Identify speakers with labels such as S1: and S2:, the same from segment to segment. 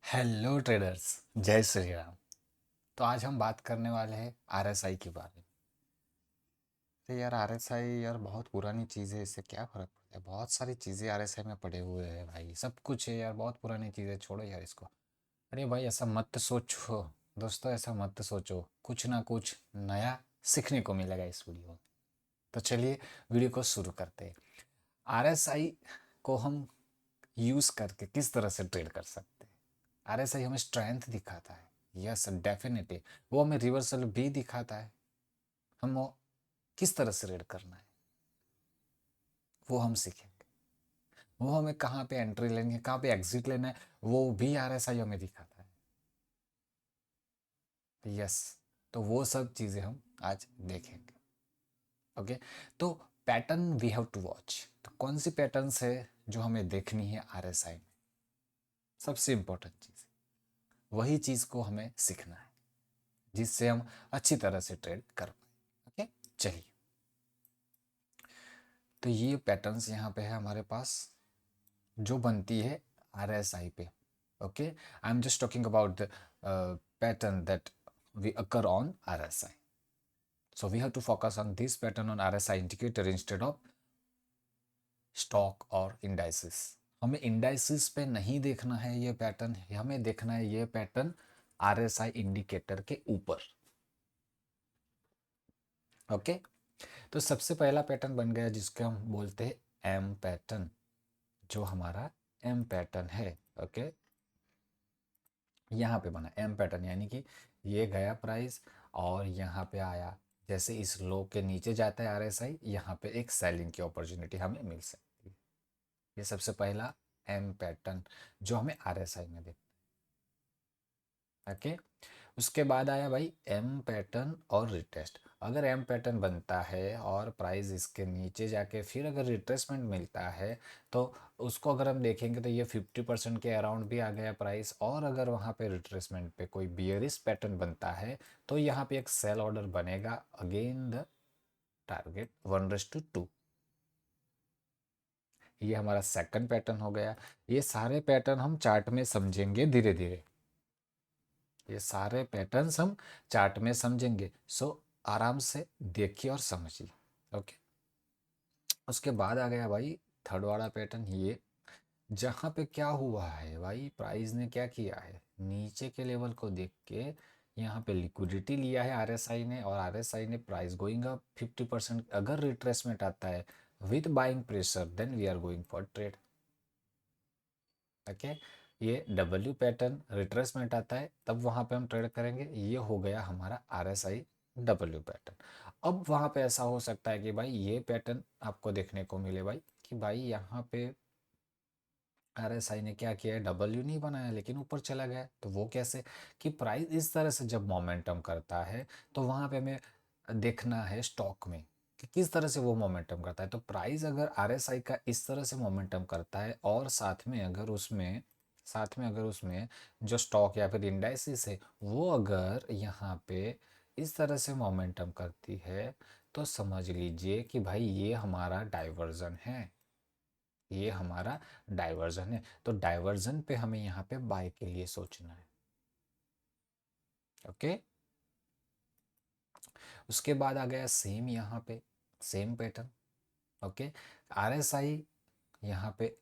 S1: Hello traders, जय श्री राम। तो आज हम बात करने वाले हैं आरएसआई के बारे में। तो यार आरएसआई यार बहुत पुरानी चीज़ है, इससे क्या फ़र्क पड़ता है। बहुत सारी चीज़ें आरएसआई में पड़े हुए हैं भाई, सब कुछ है यार, बहुत पुरानी चीज़ें। छोड़ो यार इसको। अरे भाई ऐसा मत सोचो दोस्तों, ऐसा मत सोचो। कुछ ना कुछ नया सीखने को मिलेगा इस वीडियो में। तो चलिए वीडियो को शुरू करते हैं। आरएसआई को हम यूज़ करके किस तरह से ट्रेड कर सकते हैं। आरएसआई हमें स्ट्रेंथ दिखाता है, यस डेफिनेटली। वो हमें रिवर्सल भी दिखाता है। हम वो किस तरह से रेड करना है वो हम सीखेंगे। वो हमें कहाँ पे एंट्री लेनी है, कहाँ पे एग्जिट लेना है, वो भी आरएसआई हमें दिखाता है, यस। तो वो सब चीज़ें हम आज देखेंगे। ओके। तो pattern we have to watch. तो कौन सी पैटर्न्स है जो हमें देखनी है आरएसआई में। सबसे इंपॉर्टेंट चीज़, वही चीज़ को हमें सीखना है जिससे हम अच्छी तरह से ट्रेड कर पाए। ओके, चलिए। तो ये पैटर्न्स यहाँ पे है हमारे पास, जो बनती है आरएसआई पे। Okay, I am just talking about the pattern that we occur on RSI. So we have to focus on this pattern on RSI indicator instead of stock और indices। हमें indices पे नहीं देखना है ये पैटर्न, हमें देखना है ये पैटर्न RSI इंडिकेटर के ऊपर। ओके। तो सबसे पहला पैटर्न बन गया जिसको हम बोलते हैं एम पैटर्न, जो हमारा एम पैटर्न है। ओके, यहाँ पे बना एम पैटर्न, यानी कि ये गया प्राइस और यहाँ पे आया। जैसे इस लो के नीचे जाता है आरएसआई, यहाँ पे एक सेलिंग की अपॉर्चुनिटी हमें मिल सकती है। ये सबसे पहला एम पैटर्न जो हमें आरएसआई में देखते हैं। ओके। उसके बाद आया भाई एम पैटर्न और रिटेस्ट। अगर एम पैटर्न बनता है और प्राइस इसके नीचे जाके फिर अगर रिट्रेसमेंट मिलता है, तो उसको अगर हम देखेंगे तो ये 50% के अराउंड भी आ गया प्राइस। और अगर वहाँ पे रिट्रेसमेंट पे कोई बियरिश पैटर्न बनता है तो यहाँ पे एक सेल ऑर्डर बनेगा अगेन द टारगेट 1:2। ये हमारा सेकंड पैटर्न हो गया। ये सारे पैटर्न हम चार्ट में समझेंगे धीरे धीरे। ये सारे पैटर्न्स हम चार्ट में समझेंगे, सो आराम से देखिए और समझिए। ओके। उसके बाद आ गया भाई थर्ड वाला पैटर्न, ये जहाँ पे क्या हुआ है भाई, प्राइस ने क्या किया है, नीचे के लेवल को देख के यहाँ पे लिक्विडिटी लिया है आरएसआई ने, और आरएसआई ने प्राइस गोइंग अप 50%। अगर रिट्रेसमेंट आता है with buying pressure then we are going for trade. Okay. ये डब्ल्यू पैटर्न रिट्रेसमेंट आता है तब वहां पे हम ट्रेड करेंगे। ये हो गया हमारा आरएसआई डब्ल्यू पैटर्न। अब वहां पे ऐसा हो सकता है कि भाई ये पैटर्न आपको देखने को मिले भाई कि भाई यहाँ पे आरएसआई ने क्या किया है, डब्ल्यू नहीं बनाया लेकिन ऊपर चला गया। तो वो कैसे, कि प्राइस इस तरह से जब मोमेंटम करता है तो वहां पे हमें देखना है स्टॉक में कि किस तरह से वो मोमेंटम करता है। तो प्राइस अगर आरएसआई का इस तरह से मोमेंटम करता है और साथ में अगर उसमें जो स्टॉक या फिर इंडाइसिस है वो अगर यहाँ पे इस तरह से मोमेंटम करती है, तो समझ लीजिए कि भाई ये हमारा डाइवर्जन है। ये हमारा डाइवर्जन है। तो डाइवर्जन पे हमें यहाँ पे बाय के लिए सोचना है। ओके। उसके बाद आ गया सेम यहाँ पे सेम पैटर्न। ओके। आरएसआई यहाँ पे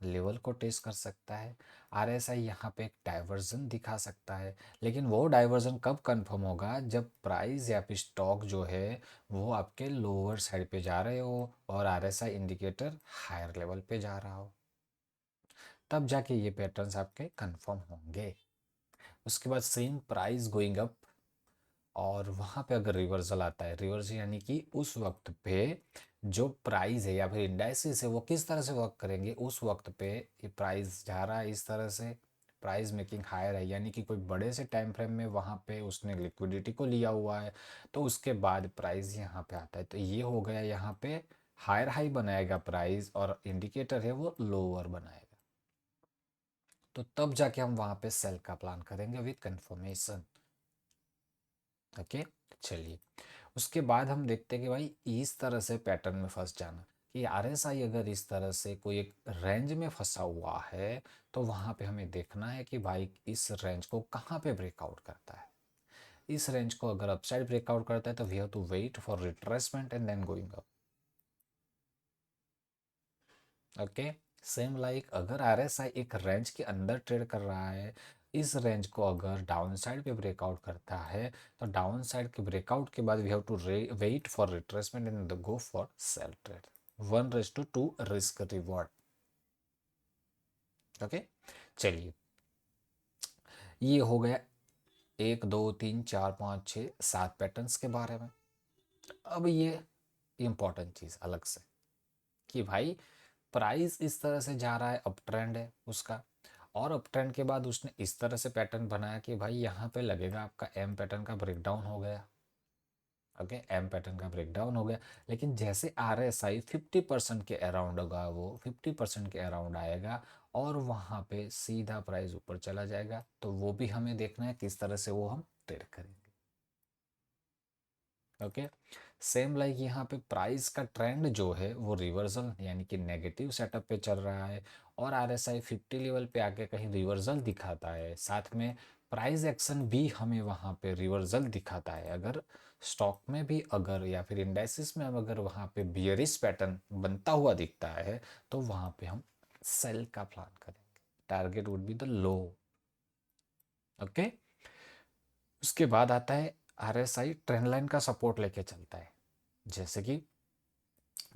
S1: लेवल को टेस्ट कर सकता है। आरएसआई यहाँ पे एक डाइवर्जन दिखा सकता है, लेकिन वो डाइवर्जन कब कंफर्म होगा, जब प्राइस या फिर स्टॉक जो है वो आपके लोअर साइड पे जा रहे हो और आरएसआई इंडिकेटर हायर लेवल पे जा रहा हो, तब जाके ये पैटर्न्स आपके कंफर्म होंगे। उसके बाद सेम प्राइस गोइंग अप और वहाँ पे अगर रिवर्सल आता है, रिवर्सल यानी कि उस वक्त पे जो प्राइस है या फिर इंडाइसिस है वो किस तरह से वर्क करेंगे, उस वक्त पे ये प्राइस जा रहा है इस तरह से, प्राइस मेकिंग हायर है, यानी कि कोई बड़े से टाइम फ्रेम में वहाँ पे उसने लिक्विडिटी को लिया हुआ है, तो उसके बाद प्राइस यहाँ पे आता है। तो ये हो गया यहाँ पे हायर हाई बनाएगा प्राइस और इंडिकेटर है वो लोअर बनाएगा। तो तब जाके हम वहाँ पे सेल का प्लान करेंगे विद कंफर्मेशन। ओके। चलिए, उसके बाद हम देखते हैं कि भाई इस तरह से पैटर्न में फंस जाना कि आरएसआई अगर इस तरह से कोई एक रेंज में फंसा हुआ है तो वहाँ पे हमें देखना है कि भाई इस रेंज को कहाँ पे ब्रेकआउट करता है। इस रेंज को अगर अपसाइड ब्रेकआउट करता है तो we have to wait for retracement and then going up. Okay, same like अगर आरएसआई एक रेंज के अंदर ट्रेड कर रहा है, इस रेंज को अगर डाउन साइड पे ब्रेकआउट करता है तो डाउन साइड के ब्रेकआउट के बाद we have to wait for retracement and go for sell trade. 1:2 risk reward. Okay, चलिए ये हो गया 1 2 3 4 5 6 7 पैटर्न्स के बारे में। अब ये इंपॉर्टेंट चीज़ अलग से कि भाई प्राइस इस तरह से जा रहा है, अप ट्रेंड है उसका, और अप ट्रेंड के बाद उसने इस तरह से पैटर्न बनाया कि भाई यहाँ पे लगेगा आपका एम पैटर्न का ब्रेकडाउन हो गया। ओके, एम पैटर्न का ब्रेकडाउन हो गया, लेकिन जैसे आर एस आई 50% के अराउंड होगा, वो 50% के अराउंड आएगा और वहाँ पे सीधा प्राइस ऊपर चला जाएगा, तो वो भी हमें देखना है किस तरह से वो हम ट्रेड करेंगे। ओके, सेम लाइक यहाँ पे प्राइस का ट्रेंड जो है वो रिवर्सल यानी कि नेगेटिव सेटअप पे चल रहा है, और आर एस आई 50 लेवल पे आके कहीं रिवर्सल दिखाता है, साथ में प्राइस एक्शन भी हमें वहाँ पे रिवर्सल दिखाता है। अगर स्टॉक में भी अगर या फिर इंडेक्सेस में अगर वहाँ पे बियरिश पैटर्न बनता हुआ दिखता है तो वहाँ पे हम सेल का प्लान करेंगे। Target would be the low. Okay, उसके बाद आता है आरएसआई ट्रेंड लाइन का सपोर्ट लेके चलता है। जैसे कि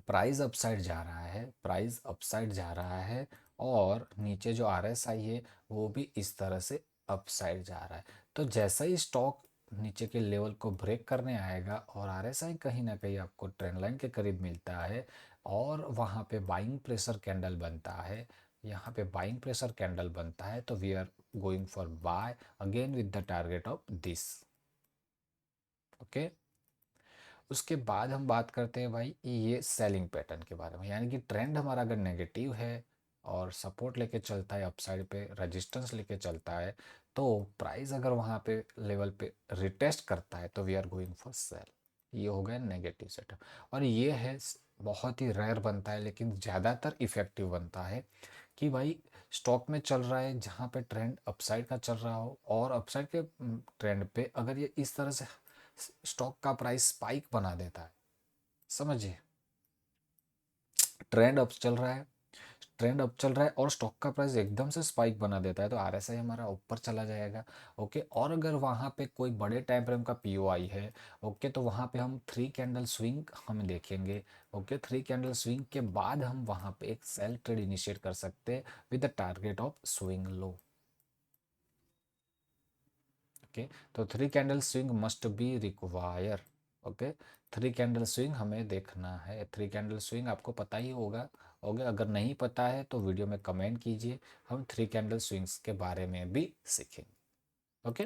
S1: प्राइस अपसाइड जा रहा है, प्राइस अपसाइड जा रहा है, और नीचे जो आरएसआई है वो भी इस तरह से अपसाइड जा रहा है। तो जैसा ही स्टॉक नीचे के लेवल को ब्रेक करने आएगा और आरएसआई कहीं ना कहीं आपको ट्रेंड लाइन के करीब मिलता है और वहाँ पे बाइंग प्रेशर कैंडल बनता है, यहाँ पे बाइंग प्रेशर कैंडल बनता है, तो we are going for buy again with the target of this. Okay, उसके बाद हम बात करते हैं भाई ये सेलिंग पैटर्न के बारे में, यानी कि ट्रेंड हमारा अगर नेगेटिव है और सपोर्ट लेके चलता है, अपसाइड पे रेजिस्टेंस लेके चलता है, तो प्राइस अगर वहाँ पे लेवल पे रिटेस्ट करता है तो we are going for sell. ये हो गया नेगेटिव सेटअप, और ये है बहुत ही रेयर बनता है लेकिन ज़्यादातर इफेक्टिव बनता है कि भाई स्टॉक में चल रहा है जहाँ पे ट्रेंड अपसाइड का चल रहा हो, और अपसाइड के ट्रेंड पे अगर ये इस तरह से स्टॉक का प्राइस स्पाइक बना देता है, समझिए ट्रेंड अप चल रहा है, ट्रेंड अप चल रहा है और स्टॉक का प्राइस एकदम से स्पाइक बना देता है तो आरएसआई हमारा ऊपर चला जाएगा। ओके, और अगर वहाँ पे कोई बड़े टाइम फ्रेम का पीओआई है, ओके, तो वहाँ पे हम 3 कैंडल स्विंग हम देखेंगे। ओके, 3 कैंडल स्विंग के बाद हम वहाँ पे एक सेल ट्रेड इनिशिएट कर सकते हैं with the target of swing low. Okay, तो 3 candle swing must be require. Okay, 3 candle swing हमें देखना है, 3 कैंडल स्विंग आपको पता ही होगा। ओके, अगर नहीं पता है तो वीडियो में कमेंट कीजिए, हम 3 कैंडल स्विंग्स के बारे में भी सीखेंगे। ओके,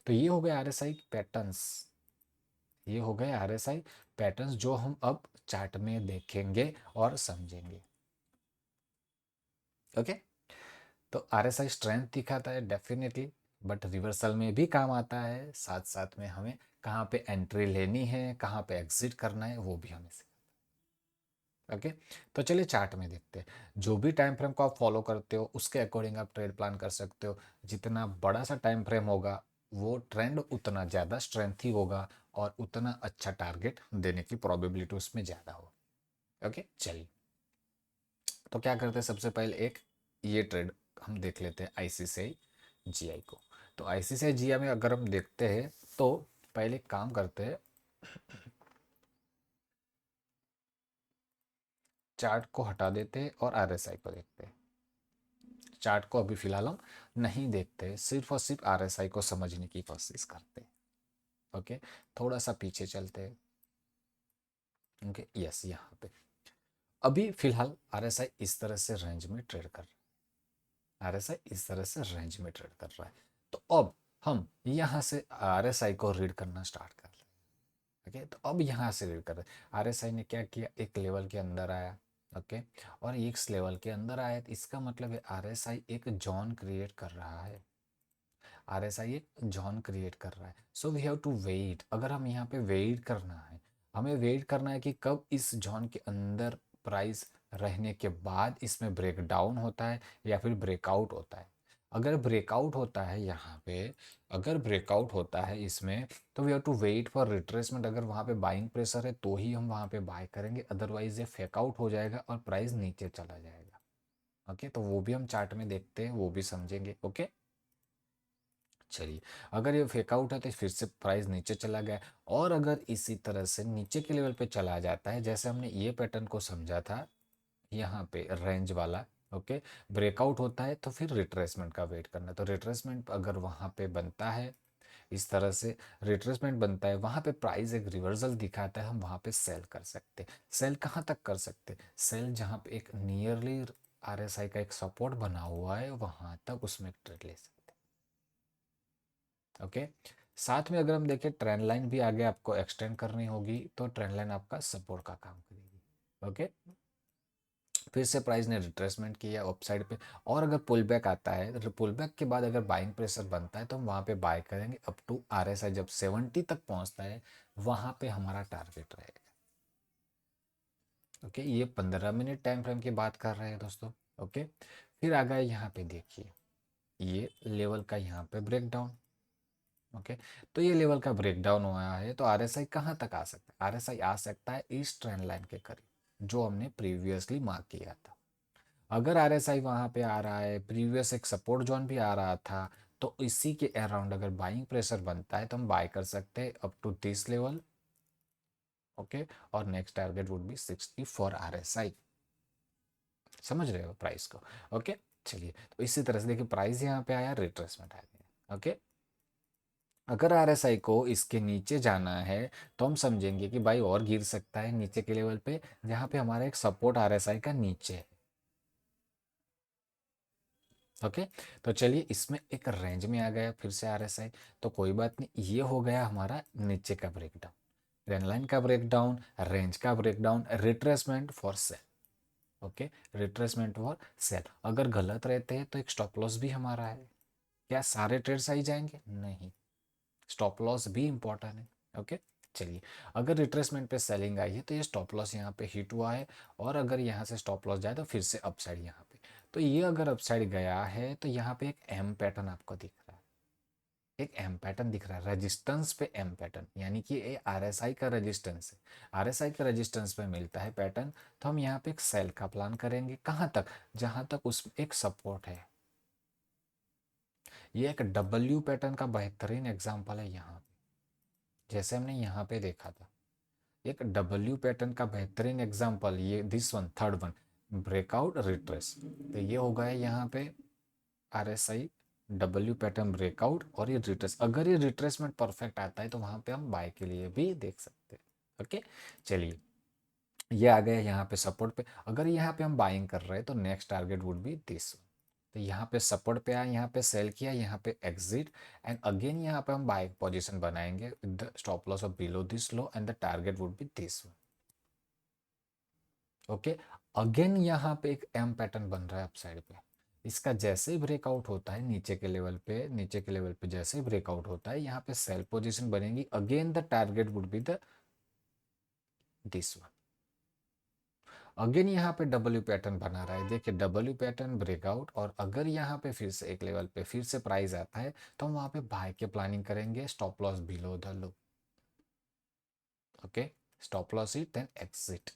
S1: तो ये हो गए आरएसआई पैटर्न्स, ये हो गए आरएसआई पैटर्न्स जो हम अब चार्ट में देखेंगे और समझेंगे। ओके, तो आरएसआई स्ट्रेंथ दिखाता है डेफिनेटली, बट रिवर्सल में भी काम आता है, साथ साथ में हमें कहाँ पे एंट्री लेनी है, कहाँ पे एग्जिट करना है, वो भी हमें सिखाता है। ओके, तो चलिए चार्ट में देखते हैं। जो भी टाइम फ्रेम को आप फॉलो करते हो उसके अकॉर्डिंग आप ट्रेड प्लान कर सकते हो। जितना बड़ा सा टाइम फ्रेम होगा वो ट्रेंड उतना ज़्यादा स्ट्रेंथी होगा और उतना अच्छा टारगेट देने की प्रोबेबिलिटी उसमें ज़्यादा होगी। ओके, चलिए तो क्या करते हैं, सबसे पहले एक ये ट्रेड हम देख लेते हैं आईसीआईसीआई जीआई को। तो आईसीआईसीआई जीआई में अगर हम देखते हैं तो पहले काम करते हैं, चार्ट को हटा देते हैं और आरएसआई को देखते हैं। चार्ट को अभी फिलहाल हम नहीं देखते, सिर्फ और सिर्फ आरएसआई को समझने की कोशिश करते हैं। ओके, थोड़ा सा पीछे चलते हैं। ओके, यस, यहाँ पे अभी फिलहाल आरएसआई इस तरह से रेंज में ट्रेड कर रहा है, आरएसआई इस तरह से रेंज में ट्रेड कर रहा है। तो अब हम यहाँ से आरएसआई को रीड करना स्टार्ट कर रहे हैं। ओके, तो अब यहाँ से रीड कर रहे हैं, आरएसआई ने क्या किया, एक लेवल के अंदर आया। ओके, और इस लेवल के अंदर आया तो इसका मतलब है आरएसआई एक जोन क्रिएट कर रहा है, आरएसआई एक जोन क्रिएट कर रहा है। So we have to wait, अगर हम यहाँ पे वेट करना है, हमें वेट करना है कि कब इस जोन के अंदर प्राइस रहने के बाद इसमें ब्रेक डाउन होता है या फिर ब्रेकआउट होता है। अगर ब्रेकआउट होता है यहाँ पे, अगर ब्रेकआउट होता है इसमें, तो we have to wait for retracement. अगर वहाँ पे बाइंग प्रेशर है तो ही हम वहाँ पे बाय करेंगे, अदरवाइज ये फेक आउट हो जाएगा और प्राइस नीचे चला जाएगा। ओके, तो वो भी हम चार्ट में देखते हैं, वो भी समझेंगे। ओके, चलिए, अगर ये फेक आउट है तो फिर से प्राइस नीचे चला गया, और अगर इसी तरह से नीचे के लेवल पे चला जाता है, जैसे हमने ये पैटर्न को समझा था यहाँ पे रेंज वाला, ओके, ब्रेकआउट होता है तो फिर रिट्रेसमेंट का वेट करना। तो रिट्रेसमेंट अगर वहाँ पे बनता है, इस तरह से रिट्रेसमेंट बनता है, वहाँ पे प्राइस एक रिवर्सल दिखाता है, हम वहाँ पे सेल कर सकते हैं। सेल कहाँ तक कर सकते हैं? सेल जहाँ पे एक नियरली आरएसआई का एक सपोर्ट बना हुआ है वहाँ तक उसमें ट्रेड ले सकते हैं। ओके, साथ में अगर हम देखें ट्रेंड लाइन भी आगे आपको एक्सटेंड करनी होगी, तो ट्रेंड लाइन आपका सपोर्ट का काम करेगी। ओके, फिर से प्राइस ने रिट्रेसमेंट किया अपसाइड पे, और अगर पुल बैक आता है, पुल बैक के बाद अगर बाइंग प्रेशर बनता है तो हम वहाँ पे बाय करेंगे अप टू आरएसआई जब 70 तक पहुँचता है, वहाँ पे हमारा टारगेट रहेगा। ओके, ये 15 मिनट टाइम फ्रेम की बात कर रहे हैं दोस्तों। ओके, फिर आ गए यहाँ पे देखिए, ये लेवल का यहाँ पे ब्रेकडाउन। ओके, तो ये लेवल का ब्रेकडाउन हुआ है, तो आरएसआई कहाँ तक आ सकता है? आरएसआई आ सकता है इस ट्रेंड लाइन के करीब जो हमने प्रीवियसली मार्क किया था। अगर आरएसआई वहां पे आ रहा है, प्रीवियस एक सपोर्ट जोन भी आ रहा था, तो इसी के अराउंड अगर बाइंग प्रेशर बनता है तो हम बाय कर सकते हैं up to this level. Okay, और next target would be 60 for RSI. समझ रहे हो प्राइस को? ओके, चलिए, तो इसी तरह से देखिए प्राइस यहाँ पे आया, रिट्रेसमेंट आ गया। ओके, अगर आरएसआई को इसके नीचे जाना है तो हम समझेंगे कि भाई और गिर सकता है नीचे के लेवल पे, जहाँ पे हमारा एक सपोर्ट आरएसआई का नीचे है। ओके, तो चलिए, इसमें एक रेंज में आ गया फिर से आरएसआई, तो कोई बात नहीं, ये हो गया हमारा नीचे का ब्रेकडाउन, ट्रेंड लाइन का ब्रेकडाउन, रेंज का breakdown, retracement for sale. Okay, retracement for sale. अगर गलत रहते हैं तो एक स्टॉप लॉस भी हमारा है। क्या सारे ट्रेड्स आई जाएंगे? नहीं, स्टॉप लॉस भी इंपॉर्टेंट है। ओके, चलिए, अगर रिट्रेसमेंट पे सेलिंग आई है तो ये स्टॉप लॉस यहाँ पे हिट हुआ है, और अगर यहाँ से स्टॉप लॉस जाए तो फिर से अपसाइड यहाँ पे, तो ये अगर अपसाइड गया है तो यहाँ पे एक एम पैटर्न आपको दिख रहा है, एक एम पैटर्न दिख रहा है, रेजिस्टेंस पे एम पैटर्न, यानी कि ये आरएसआई का रेजिस्टेंस है। आरएसआई का रेजिस्टेंस पे मिलता है पैटर्न, तो हम यहाँ पे एक सेल का प्लान करेंगे। कहाँ तक? जहाँ तक उस एक सपोर्ट है। ये एक डब्ल्यू पैटर्न का बेहतरीन एग्जाम्पल है यहाँ पे, जैसे हमने यहाँ पे देखा था, एक डब्ल्यू पैटर्न का बेहतरीन एग्जांपल, ये this one, third one, breakout retrace. तो ये हो गया यहाँ पे आरएसआई डब्ल्यू पैटर्न ब्रेकआउट और ये रिट्रेस। अगर ये रिट्रेसमेंट परफेक्ट आता है तो वहां पे हम बाय के लिए भी देख सकते हैं। ओके, चलिए, ये आ गया यहाँ पे सपोर्ट पे। अगर यहाँ पे हम बाइंग कर रहे हैं तो next target would B this. तो यहाँ पे सपोर्ट पे आया, यहाँ पे सेल किया, यहाँ पे एग्जिट, एंड अगेन यहाँ पे हम बाइंग पोजीशन बनाएंगे with the stop loss of below this low, and the target would B this one. Okay, again यहाँ पे एक एम पैटर्न बन रहा है अपसाइड पे। इसका जैसे ही ब्रेकआउट होता है नीचे के लेवल पे, नीचे के लेवल पे जैसे ही ब्रेकआउट होता है यहाँ पे सेल पोजीशन बनेगी, again the target would be the this one. Again यहाँ पे डब्ल्यू पैटर्न बना रहा है, देखिए डब्ल्यू पैटर्न ब्रेकआउट, और अगर यहाँ पे फिर से एक लेवल पे फिर से प्राइस आता है तो हम वहाँ पे बाय के प्लानिंग करेंगे, stop loss below the low. Okay, stop loss it then exit.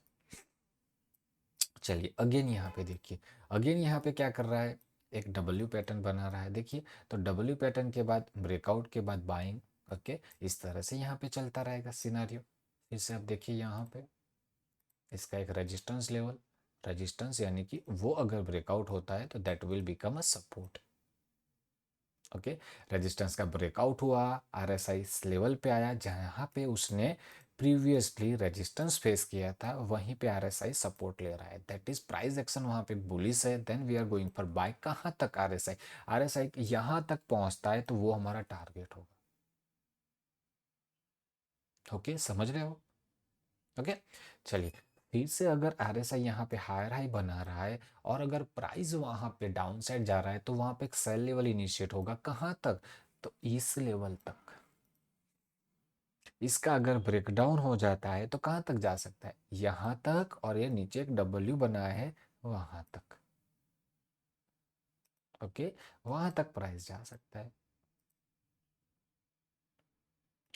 S1: चलिए, अगेन यहाँ पे देखिए, अगेन यहाँ पे क्या कर रहा है, एक डब्ल्यू पैटर्न बना रहा है। देखिए, तो डब्ल्यू पैटर्न के बाद ब्रेकआउट के बाद बाइंग। ओके, इस तरह से यहाँ पे चलता रहेगा सिनारियो। फिर से आप देखिए यहाँ पे इसका एक रेजिस्टेंस लेवल, रेजिस्टेंस यानी कि वो अगर ब्रेकआउट होता है तो that will become a support. Okay, resistance का ब्रेकआउट हुआ, आरएसआई इस लेवल पे आया जहाँ पे उसने प्रीवियसली रेजिस्टेंस फेस किया था, वहीं पे आरएसआई सपोर्ट ले रहा है, दैट इज प्राइस एक्शन वहाँ पे बुलिश है, then we are going for buy. कहाँ तक? आरएसआई, आरएसआई यहाँ तक पहुँचता है तो वो हमारा टारगेट होगा। ओके, समझ रहे हो? ओके, चलिए, फिर से अगर आरएसआई यहाँ पे हायर हाई बना रहा है और अगर प्राइस वहाँ पे डाउन साइड जा रहा है तो वहाँ पे एक सेल लेवल इनिशिएट होगा। कहाँ तक? तो इस लेवल तक। इसका अगर ब्रेकडाउन हो जाता है तो कहाँ तक जा सकता है, यहाँ तक, और ये नीचे एक डब्ल्यू बना है वहां तक। ओके, वहां तक प्राइस जा सकता है।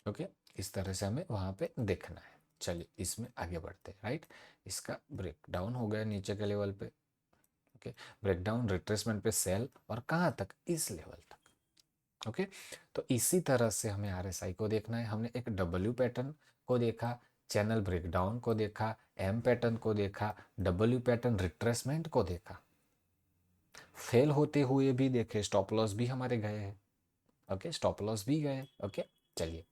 S1: ओके, इस तरह से हमें वहां पे देखना है। चलिए इसमें आगे बढ़ते हैं। राइट, इसका ब्रेकडाउन हो गया नीचे के लेवल पे। ओके, ब्रेकडाउन रिट्रेसमेंट पे सेल, और कहाँ तक, इस लेवल तक। ओके, तो इसी तरह से हमें आरएसआई को देखना है। हमने एक डब्ल्यू पैटर्न को देखा, चैनल ब्रेकडाउन को देखा, एम पैटर्न को देखा, डब्ल्यू पैटर्न रिट्रेसमेंट को देखा, फेल होते हुए भी देखे, स्टॉप लॉस भी हमारे गए हैं। ओके, स्टॉप लॉस भी गए। ओके, चलिए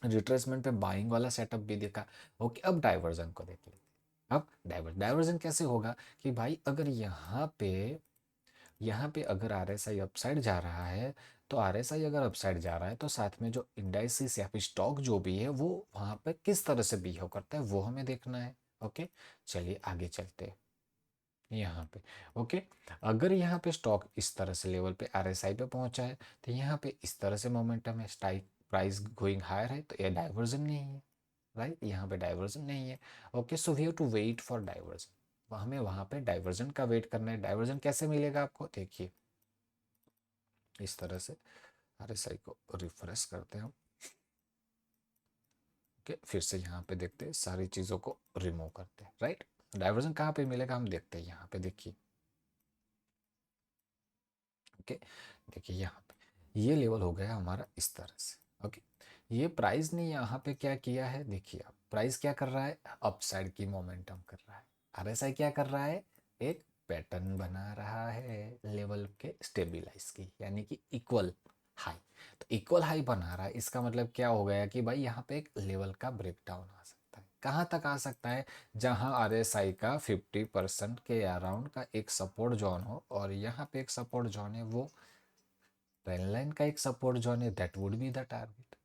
S1: रिट्रेसमेंट पे बाइंग वाला सेटअप भी देखा। ओके, अब डाइवर्जन को देख लेते हैं। अब डाइवर्जन कैसे होगा कि भाई अगर यहाँ पे अगर आरएसआई अपसाइड जा रहा है, तो आरएसआई अगर अपसाइड जा रहा है तो साथ में जो इंडाइसिस या फिर स्टॉक जो भी है वो वहां पे किस तरह से बिहेव करता है वो हमें देखना है। ओके, चलिए आगे चलते हैं यहाँ पे। ओके, अगर यहाँ पे स्टॉक इस तरह से लेवल पे आरएसआई पे पहुंचा है, तो यहाँ पे इस तरह से मोमेंटम है, स्टाइक प्राइस गोइंग हायर है, तो ये डाइवर्जन नहीं है। राइट, यहाँ पे डाइवर्जन नहीं है। Okay, so we have to wait for divergence. हमें वहां पे डाइवर्जन का वेट करना है। डाइवर्जन कैसे मिलेगा आपको, देखिए इस तरह से। आरएसआई को रिफ्रेश करते हैं हम। ओके, फिर से यहाँ पे देखते हैं, सारी चीज़ों को रिमूव करते हैं। राइट, डाइवर्जन कहाँ पे मिलेगा हम देखते हैं। यहाँ पे देखिए, ओके, देखिए यहाँ पे ये लेवल हो गया हमारा इस तरह से। ओके, ये प्राइस ने यहाँ पे क्या किया है, देखिए आप प्राइस क्या कर रहा है, अपसाइड की मोमेंटम कर रहा है। आरएसआई क्या कर रहा है, एक पैटर्न बना रहा है लेवल के स्टेबिलाईज की, यानी कि इक्वल हाई। तो इक्वल हाई बना रहा है, इसका मतलब क्या हो गया कि भाई यहाँ पे एक लेवल का ब्रेकडाउन आ सकता है। कहाँ तक आ सकता है, जहां आरएसआई का 50% के अराउंड का एक सपोर्ट जोन हो, और यहाँ पे एक सपोर्ट जोन है, वो ट्रेंड लाइन का एक सपोर्ट जोन है, that would be the target.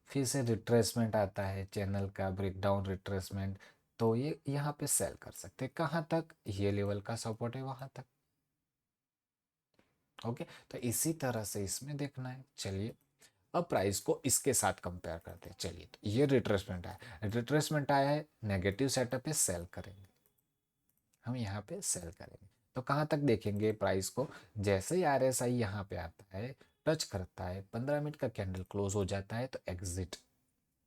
S1: फिर से रिट्रेसमेंट आता है, चैनल का ब्रेकडाउन रिट्रेसमेंट, तो ये यहाँ पे सेल कर सकते हैं। कहाँ तक, ये लेवल का सपोर्ट है वहां तक। ओके, तो इसी तरह से इसमें देखना है। चलिए अब प्राइस को इसके साथ कंपेयर करते हैं। चलिए, तो ये रिट्रेसमेंट आया, रिट्रेसमेंट आया है, नेगेटिव सेटअप पे सेल करेंगे, हम यहाँ पे सेल करेंगे। तो कहाँ तक देखेंगे प्राइस को, जैसे ही आरएसआई यहाँ पे आता है, टच करता है, 15 मिनट का कैंडल क्लोज हो जाता है, तो एग्जिट,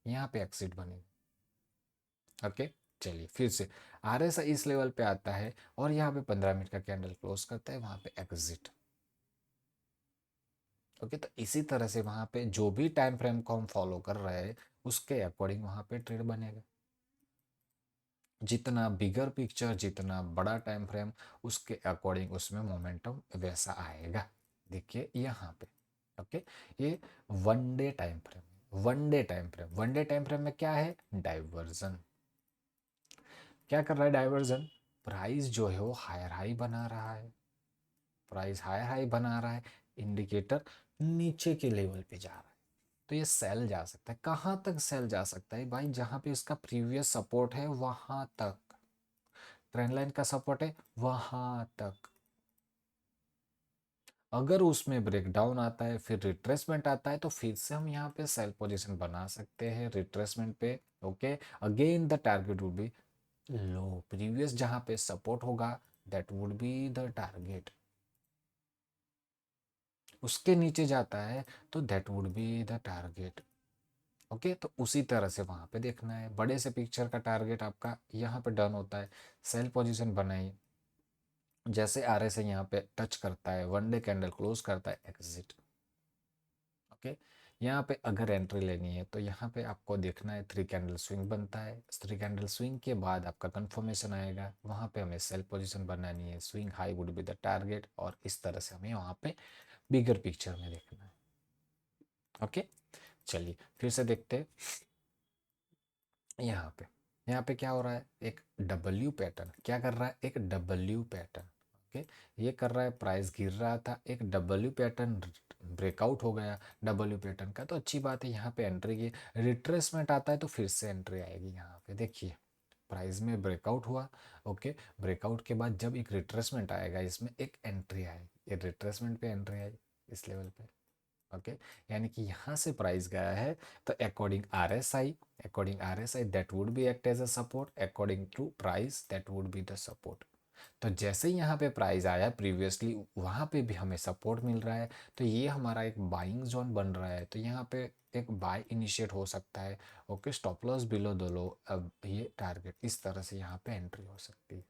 S1: यहाँ पे एग्जिट बनेगा। ओके, चलिए फिर से आरएसआई इस लेवल पे आता है और यहाँ पे 15 मिनट का कैंडल क्लोज करता है, वहां पे एग्जिट। ओके, तो इसी तरह से वहां पे जो भी टाइम फ्रेम को हम फॉलो कर रहे हैं उसके अकॉर्डिंग वहां पे ट्रेड बनेगा। जितना बिगर पिक्चर, जितना बड़ा टाइम फ्रेम, उसके अकॉर्डिंग उसमें मोमेंटम वैसा आएगा। देखिए यहाँ पे। ओके, ये one day time frame, one day time frame में क्या है, डाइवर्जन। क्या कर रहा है डाइवर्जन, प्राइस जो है वो हायर हाई बना रहा है, प्राइस हायर हाई बना रहा है, इंडिकेटर नीचे के लेवल पे जा रहा है। तो ये सेल जा सकता है, कहाँ तक सेल जा सकता है भाई, जहां पे इसका प्रीवियस सपोर्ट है वहां तक, ट्रेंड लाइन का सपोर्ट है वहां तक। अगर उसमें ब्रेकडाउन आता है, फिर रिट्रेसमेंट आता है, तो फिर से हम यहाँ पे सेल पोजीशन बना सकते हैं रिट्रेसमेंट पे। Okay, again the target would B low, previous जहां पे सपोर्ट होगा that would be the target. उसके नीचे जाता है तो that would be the target. Okay, तो उसी तरह से वहां पे देखना है। बड़े से पिक्चर का टारगेट आपका यहाँ पे डन होता है, सेल पोजीशन बनाइए, जैसे आरएसआई यहाँ पे टच करता है, वन डे कैंडल क्लोज करता है, एग्जिट। ओके, यहाँ पे अगर एंट्री लेनी है तो यहाँ पे आपको देखना है, थ्री कैंडल स्विंग बनता है, थ्री कैंडल स्विंग के बाद आपका कंफर्मेशन आएगा, वहाँ पे हमें सेल पोजीशन बनानी है, swing high would be the target, और इस तरह से हमें वहाँ पे बिगर पिक्चर में देखना है। ओके, चलिए फिर से देखते हैं। यहाँ पे क्या हो रहा है, एक डब्ल्यू पैटर्न, क्या कर रहा है, एक डब्ल्यू पैटर्न। ओके, ये कर रहा है, प्राइस गिर रहा था, एक डब्ल्यू पैटर्न ब्रेकआउट हो गया डब्ल्यू पैटर्न का, तो अच्छी बात है, यहाँ पे एंट्री की। रिट्रेसमेंट आता है तो फिर से एंट्री आएगी। यहाँ पे देखिए प्राइस में ब्रेकआउट हुआ। ओके, ब्रेकआउट के बाद जब एक रिट्रेसमेंट आएगा, इसमें एक एंट्री आएगी, ये रिट्रेसमेंट पे एंट्री आई इस लेवल पे। ओके, यानी कि यहाँ से प्राइस गया है, तो according R S I that would be act as a support, according to price that would be the support. तो जैसे ही यहाँ पे प्राइस आया प्रीवियसली वहाँ पे भी हमें सपोर्ट मिल रहा है, तो ये हमारा एक बाइंग जोन बन रहा है, तो यहाँ पे एक बाय इनिशिएट हो सकता है। ओके, स्टॉप लॉस बिलो दो लो, अब ये टारगेट, इस तरह से यहाँ पे एंट्री हो सकती है।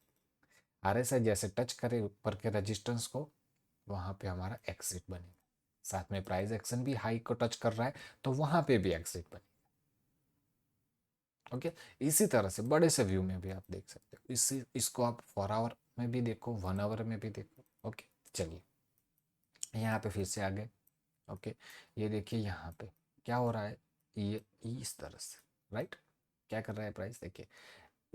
S1: आरएसआई जैसे टच करे ऊपर के रेजिस्टेंस को, वहाँ पे हमारा एग्जिट बनेगा। साथ में प्राइस एक्शन भी हाई को टच कर रहा है, तो वहाँ पे भी एग्जिट बनेगा। ओके, इसी तरह से बड़े से व्यू में भी आप देख सकते हो, इसको आप 4 आवर में भी देखो, 1 आवर में भी देखो। ओके, चलिए यहाँ पे फिर से आगे। ओके, ये देखिए यहाँ पे क्या हो रहा है, ये इस तरह से, राइट, क्या कर रहा है प्राइस, देखिए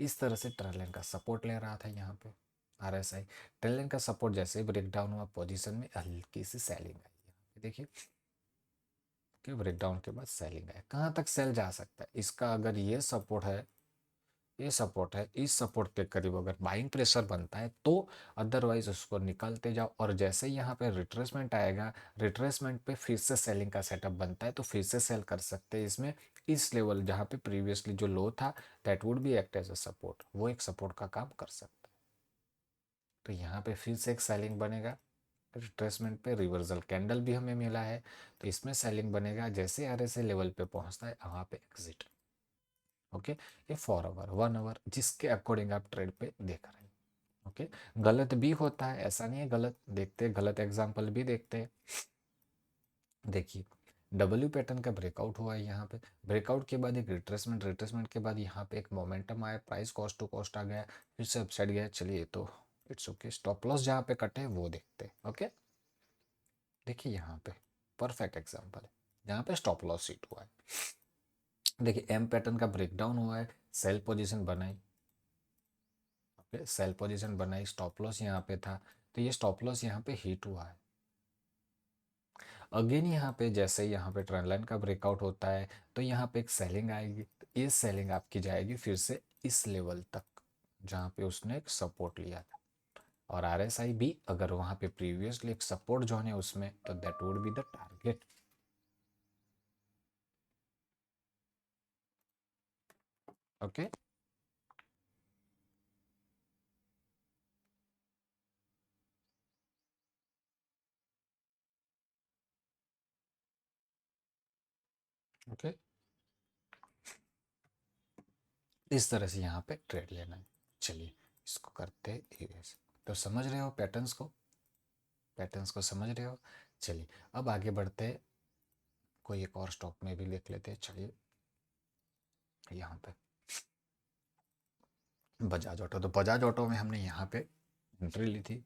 S1: इस तरह से ट्रेंड लाइन का सपोर्ट ले रहा था यहाँ पे। आरएसआई ट्रेंड लाइन का सपोर्ट जैसे ब्रेक डाउन हुआ, पोजीशन में हल्की सी सेलिंग आई यहाँ पे, देखिए कि ब्रेक डाउन के बाद सेलिंग है। कहाँ तक सेल जा सकता है इसका, अगर ये सपोर्ट है, ये सपोर्ट है, इस सपोर्ट के करीब अगर बाइंग प्रेशर बनता है तो, अदरवाइज उसको निकालते जाओ। और जैसे ही यहाँ पे रिट्रेसमेंट आएगा, रिट्रेसमेंट पे फिर से सेलिंग का सेटअप बनता है, तो फिर से सेल कर सकते हैं इसमें। इस लेवल जहाँ पे प्रीवियसली जो लो था, that would be act as a support, वो एक सपोर्ट का काम कर सकता है। तो यहाँ पे फिर से एक सेलिंग बनेगा, रिट्रेसमेंट पे रिवर्सल कैंडल भी हमें मिला है, तो इसमें सेलिंग बनेगा। जैसे आरएसआई लेवल पे पहुंचता है वहाँ पे एग्जिट। ओके, ये 4 आवर 1 आवर जिसके अकॉर्डिंग आप ट्रेड पे देख रहे हैं। ओके, गलत भी होता है, ऐसा नहीं है गलत, देखते हैं गलत एग्जांपल भी देखते हैं। देखिए डब्ल्यू पैटर्न का ब्रेकआउट हुआ है यहाँ पे, ब्रेकआउट के बाद एक रिट्रेसमेंट, रिट्रेसमेंट के बाद यहाँ पे एक मोमेंटम आया, प्राइस कॉस्ट टू कॉस्ट आ गया, फिर से अपसाइड गया। चलिए तो इट्स ओके, स्टॉप लॉस जहाँ पे कटे वो देखते हैं। ओके, देखिए यहाँ पे परफेक्ट एग्जांपल है जहाँ पे स्टॉप लॉस हिट हुआ है। देखिए एम पैटर्न का ब्रेकडाउन हुआ है, सेल पोजीशन बनाई। ओके, सेल पोजीशन बनाई, स्टॉप लॉस यहाँ पे था, तो ये स्टॉप लॉस यहाँ पे हिट हुआ है। अगेन यहाँ पे जैसे यहाँ पे ट्रेंड लाइन का ब्रेकआउट होता है, तो यहाँ पे एक सेलिंग आएगी, तो ये सेलिंग आपकी जाएगी फिर से इस लेवल तक जहाँ पे उसने एक सपोर्ट लिया था। और आरएसआई भी अगर वहाँ पे प्रीवियसली एक सपोर्ट जोन है उसमें, तो that would be the target. Okay, okay, इस तरह से यहाँ पे ट्रेड लेना है। चलिए इसको करते erase। तो समझ रहे हो पैटर्न्स को, पैटर्न्स को समझ रहे हो। चलिए अब आगे बढ़ते, कोई एक और स्टॉक में भी देख लेते हैं। चलिए यहाँ पे बजाज ऑटो, तो बजाज ऑटो में हमने यहाँ पे एंट्री ली थी।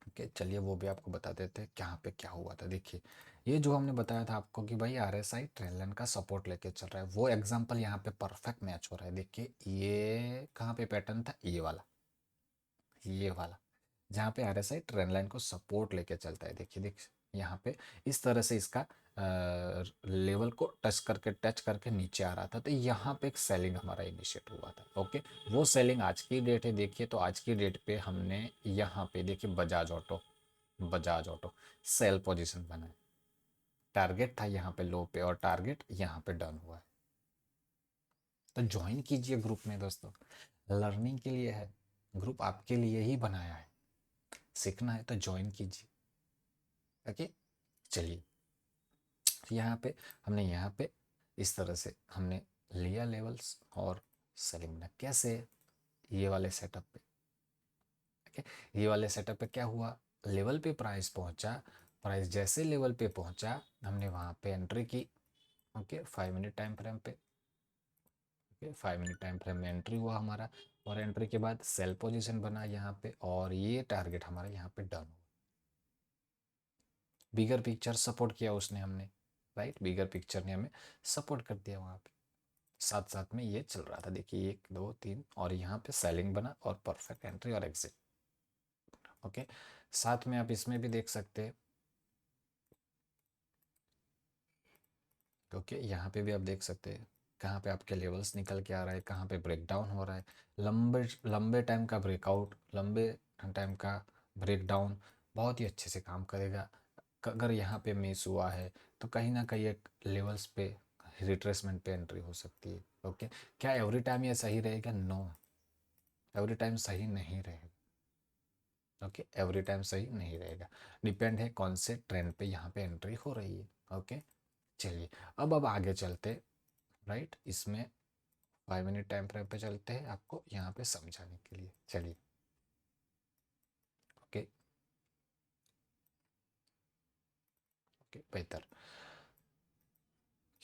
S1: ओके, चलिए वो भी आपको बता देते हैं यहाँ पे क्या हुआ था। देखिए ये जो हमने बताया था आपको कि भाई आरएसआई ट्रेंड लाइन का सपोर्ट लेके चल रहा है, वो एग्जांपल यहाँ पे परफेक्ट मैच हो रहा है। देखिए ये कहाँ पे पैटर्न था, ये वाला, ये वाला जहाँ पे आरएसआई ट्रेंड लाइन को सपोर्ट लेके चलता है। देखिए यहाँ पे इस तरह से इसका लेवल को टच करके नीचे आ रहा था, तो यहाँ पे एक सेलिंग हमारा इनिशिएट हुआ था। ओके, वो सेलिंग आज की डेट है। देखिए तो आज की डेट पे हमने यहाँ पे देखिए बजाज ऑटो सेल पोजीशन बनाए, टारगेट था यहाँ पे लो पे, और टारगेट यहाँ पे डन हुआ है। तो ज्वाइन कीजिए ग्रुप में दोस्तों, लर्निंग के लिए है, ग्रुप आपके लिए ही बनाया है, सीखना है तो ज्वाइन कीजिए। ओके, चलिए यहाँ पे हमने यहाँ पे इस तरह से हमने लिया लेवल्स और सेलिंग बना कैसे, ये वाले सेटअप पे। ओके, ये वाले सेटअप पे क्या हुआ, लेवल पे प्राइस पहुंचा, प्राइस जैसे लेवल पे पहुंचा हमने वहाँ पे एंट्री की। ओके, 5 मिनट टाइम फ्रेम पे, ओके 5 मिनट टाइम फ्रेम में एंट्री हुआ हमारा, और एंट्री के बाद सेल पोजीशन बना यहाँ पे, और ये टारगेट हमारा यहाँ पे डन हुआ। बिगर पिक्चर सपोर्ट किया उसने हमने, राइट, बिगर पिक्चर ने हमें सपोर्ट कर दिया वहाँ पे। साथ साथ में ये चल रहा था, देखिए 1 2 3, और यहाँ पे सेलिंग बना और परफेक्ट एंट्री और एग्जिट। ओके, साथ में आप इसमें भी देख सकते हैं। ओके, यहाँ पे भी आप देख सकते हैं कहाँ पे आपके लेवल्स निकल के आ रहा है, कहाँ पे ब्रेक डाउन हो रहा है। लंबे लंबे टाइम का ब्रेकआउट, लंबे टाइम का ब्रेक डाउन बहुत ही अच्छे से काम करेगा। अगर यहाँ पे मिस हुआ है तो कहीं ना कहीं एक लेवल्स पे रिट्रेसमेंट पे एंट्री हो सकती है। ओके, क्या एवरी टाइम ये सही रहेगा? नो, एवरी टाइम सही नहीं रहेगा। ओके, एवरी टाइम सही नहीं रहेगा, डिपेंड है कौन से ट्रेंड पे यहाँ पे एंट्री हो रही है। ओके, चलिए अब आगे चलते, राइट, इसमें 5 मिनट टाइम फ्रेम पे चलते हैं आपको यहाँ पे समझाने के लिए। चलिए, ओके ओके, बेहतर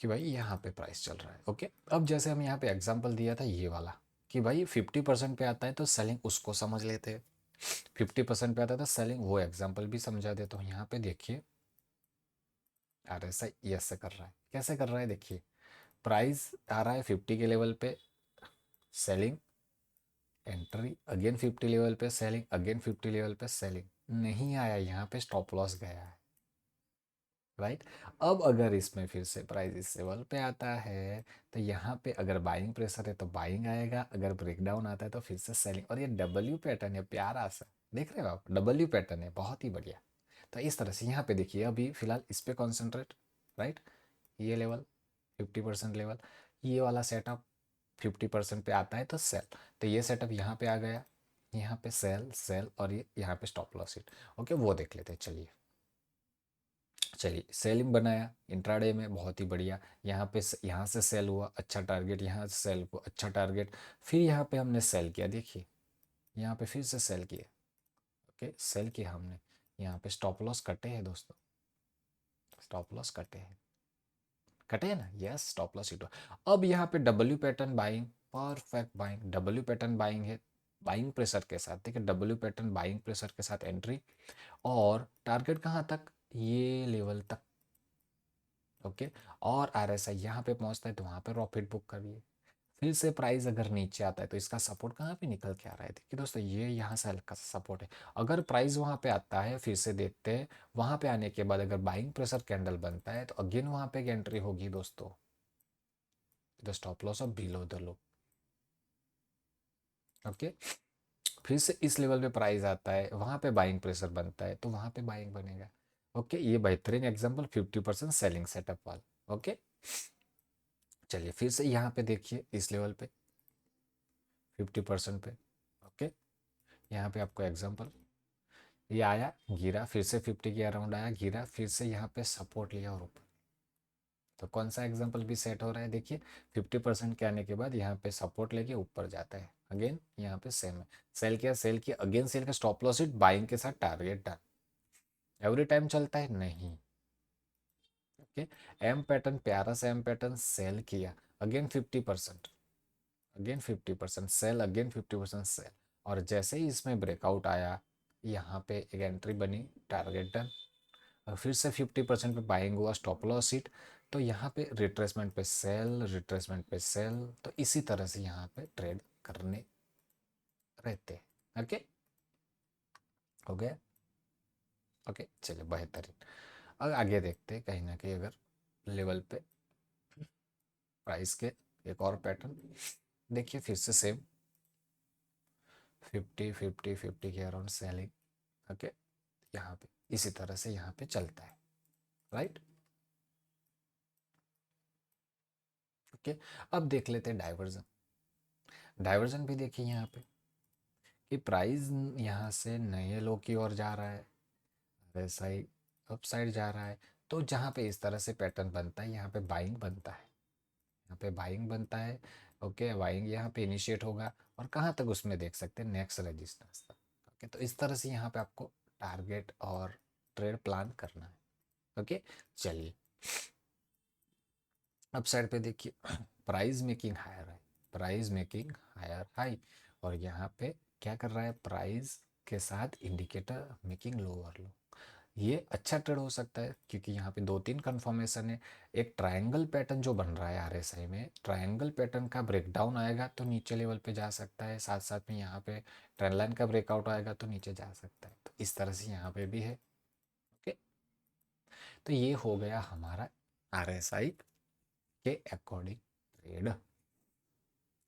S1: कि भाई यहाँ पे प्राइस चल रहा है। ओके, अब जैसे हम यहाँ पे एग्जांपल दिया था ये वाला कि भाई 50% पे आता है तो सेलिंग, उसको समझ लेते हैं। 50% पे आता था सेलिंग, वो एग्जांपल भी समझा देता हूँ। यहाँ पे देखिए RSI ये ऐसे कर रहा है, कैसे कर रहा है देखिए, प्राइस आ रहा है 50 के लेवल पे, सेलिंग, एंट्री, अगेन 50 लेवल पे सेलिंग, अगेन 50 लेवल पे सेलिंग, नहीं आया यहाँ पे, स्टॉप लॉस गया है, राइट। अब अगर इसमें फिर से प्राइस इस लेवल पे आता है तो यहाँ पे अगर बाइंग प्रेशर है तो बाइंग आएगा, अगर ब्रेकडाउन आता है तो फिर से सेलिंग। और ये डब्ल्यू पैटर्न है, प्यारा सा, देख रहे हो आप, डब्ल्यू पैटर्न है, बहुत ही बढ़िया। तो इस तरह से यहाँ पे देखिए, अभी फिलहाल इस पे कॉन्सेंट्रेट, राइट, ये लेवल 50% लेवल, ये वाला सेटअप 50% पे आता है तो सेल, तो ये सेटअप यहाँ पे आ गया, यहाँ पे सेल सेल, और ये यहाँ पे स्टॉप लॉस हिट। ओके, वो देख लेते हैं। चलिए चलिए, सेलिंग बनाया इंट्राडे में, बहुत ही बढ़िया। यहाँ पे यहाँ से सेल हुआ, अच्छा टारगेट, यहाँ से सेल हुआ, अच्छा टारगेट, फिर यहाँ पे हमने सेल किया, देखिए यहाँ पे फिर से सेल किया। ओके, सेल किया हमने, यहाँ पे स्टॉप लॉस कटे हैं दोस्तों, स्टॉप लॉस कटे हैं, कटे हैं ना, यस, स्टॉप लॉस हिट हुआ। अब यहाँ पे W pattern buying, perfect buying, W pattern buying है, बाइंग प्रेशर के साथ, ठीक है, डब्ल्यू पैटर्न बाइंग प्रेशर के साथ एंट्री, और टारगेट कहाँ तक, ये लेवल तक। ओके, और RSI यहाँ पे पहुंचता है तो वहां पे प्रॉफिट बुक करिए। फिर से प्राइस अगर नीचे आता है तो इसका सपोर्ट कहाँ पे निकल के आ रहा है, देखिए दोस्तों, ये यहाँ से हल्का सा सपोर्ट है। अगर प्राइस वहां पे आता है, फिर से देखते हैं, वहां पे आने के बाद अगर बाइंग प्रेशर कैंडल बनता है तो अगेन वहां पे एक एंट्री होगी दोस्तों, the stop loss of below the low. Okay, फिर से इस लेवल पे प्राइस आता है, वहां पे बाइंग प्रेशर बनता है तो वहां पे बाइंग बनेगा। ओके, ये बेहतरीन एग्जांपल 50% सेलिंग सेटअप वाला। ओके, चलिए फिर से यहाँ पे देखिए, इस लेवल पे 50% पे। ओके, यहाँ पे आपको एग्जांपल, ये आया, गिरा, फिर से 50 के अराउंड आया, गिरा, फिर से यहाँ पे सपोर्ट लिया और ऊपर। तो कौन सा एग्जांपल भी सेट हो रहा है देखिए, 50% के आने के बाद यहाँ पे सपोर्ट लेके ऊपर जाता है, अगेन यहाँ पे सेम है, सेल किया, सेल किया, अगेन सेल का, स्टॉप लॉस हिट, बाइंग के साथ टारगेट डन। एवरी टाइम चलता है नहीं। ओके, एम पैटर्न, प्यारा सा एम पैटर्न, सेल किया, again 50%, again 50% sell, again 50% sell, और जैसे ही इसमें ब्रेकआउट आया, यहाँ पे एक एंट्री बनी, टारगेट डन, और फिर से 50% पे बाइंग हुआ, स्टॉप लॉस हिट, तो यहाँ पे रिट्रेसमेंट पे सेल, रिट्रेसमेंट पे सेल, तो इसी तरह से यहाँ पे ट्रेड करने रहते हैं। ओके, हो गया। ओके, चलिए बेहतरीन। अब आगे देखते हैं, कहीं ना कहीं अगर लेवल पे प्राइस के एक और पैटर्न देखिए, फिर से सेम 50 के अराउंड सेलिंग। ओके, यहाँ पे इसी तरह से यहाँ पे चलता है, राइट। ओके, अब देख लेते हैं डाइवर्जन। डाइवर्जन भी देखिए यहाँ पे कि प्राइस यहाँ से नए लो की ओर जा रहा है, वैसा ही अप साइड जा रहा है, तो जहाँ पे इस तरह से पैटर्न बनता है, यहाँ पे बाइंग बनता है, यहाँ पे बाइंग बनता है। ओके, बाइंग यहाँ पे इनिशिएट होगा, और कहाँ तक उसमें देख सकते हैं, नेक्स्ट रेजिस्टेंस तक। ओके, तो इस तरह से यहाँ पे आपको टारगेट और ट्रेड प्लान करना है। ओके, चलिए अब साइड पे देखिए, प्राइस मेकिंग हायर है, प्राइस मेकिंग हायर हाई, और यहाँ पे क्या कर रहा है, प्राइस के साथ इंडिकेटर मेकिंग लोअर लो। ये अच्छा ट्रेड हो सकता है क्योंकि यहाँ पे दो तीन कंफर्मेशन है। एक ट्रायंगल पैटर्न जो बन रहा है RSI में, ट्रायंगल पैटर्न का ब्रेकडाउन आएगा तो नीचे लेवल पे जा सकता है, साथ साथ में यहाँ पे ट्रेंड लाइन का ब्रेकआउट आएगा तो नीचे जा सकता है, तो इस तरह से यहाँ पे भी है। ओके, तो ये हो गया हमारा RSI के अकॉर्डिंग ट्रेड।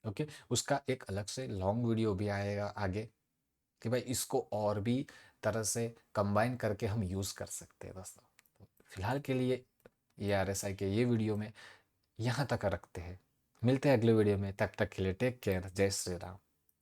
S1: ओके, उसका एक अलग से लॉन्ग वीडियो भी आएगा आगे कि भाई इसको और भी तरह से कंबाइन करके हम यूज़ कर सकते हैं दोस्तों। फिलहाल के लिए ये आरएसआई के ये वीडियो में यहाँ तक रखते हैं। मिलते हैं अगले वीडियो में, तब तक के लिए टेक केयर। जय श्री राम।